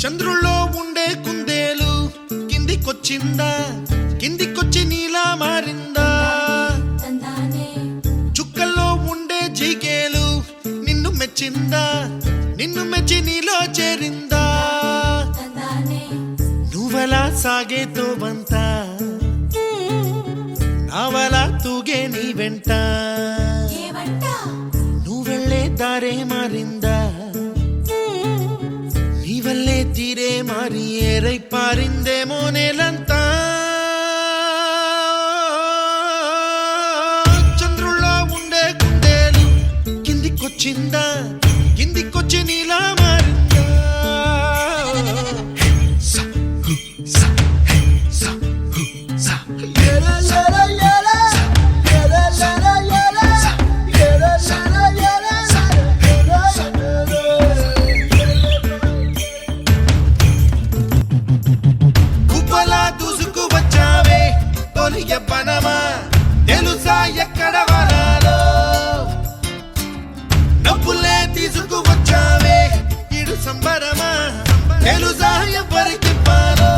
చంద్రుల్లో ఉండే కుందేలు కిందికొచ్చిందా, కిందికొచ్చి నీలా మారిందా? చుక్కల్లో ఉండే జీకేలు నిన్ను మెచ్చిందా, నిన్ను మెచ్చి నీలో చేరిందా? నువ్వలా సాగే తోవంత నావలా తూగే నీ వెంట, నువ్వెళ్ళే దారే మారిందా, నీ వల్లే తీరే మారి ఏరై పారిందేమో నేలంతా. చంద్రుల్లో ఉండే కుందేలు కిందికొచ్చిందా, కిందికొచ్చి నీలా మారిందా? తెలుసా ఎక్కడ వరాలో డబ్బులే తీసుకువచ్చావే, ఇడు సంబరమా తెలుసా ఎవరికి పాలో?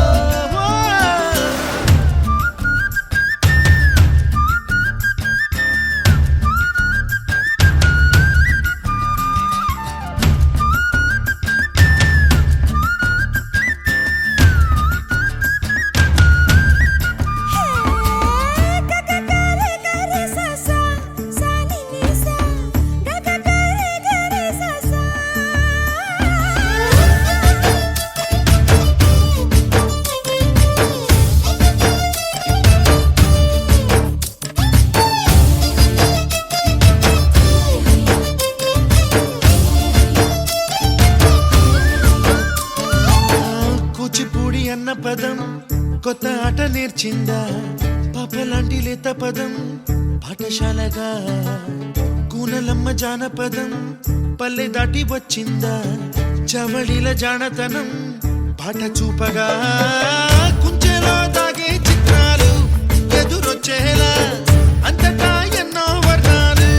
కూచిపూడి అన్న పదం కొత్త ఆట నేర్చిందా, పాపలాంటి లేత పదం పాఠశాలగా? కూనలమ్మ జానపదం పల్లె దాటి వచ్చిందా, చవళిల జానతనం పాట చూపగా? కుంచెలో దాగే చిత్రాలు ఎదురొచ్చేలా అంతటా ఎన్నో వర్ణాలు,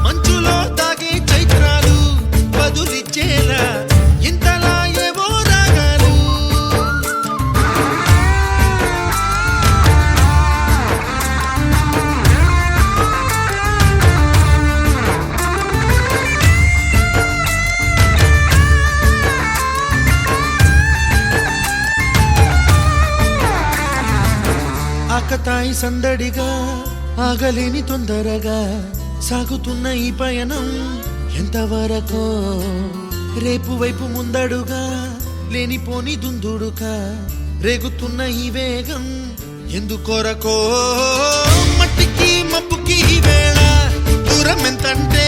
మంచులో దాగే చైత్రాలు బదులిచ్చేలా ఇంతలా ఏవో రాగాలు. ఆకతాయి సందడిగా ఆగలేని తొందరగా సాగుతున్న ఈ పయనం ఎంతవరకో, రేపు వైపు ముందడుగా లేనిపోని దుందుడుగా రేగుతున్న ఈ వేగం ఎందుకొరకో? మట్టికి మబ్బుకి వేళ దూరం ఎంతంటే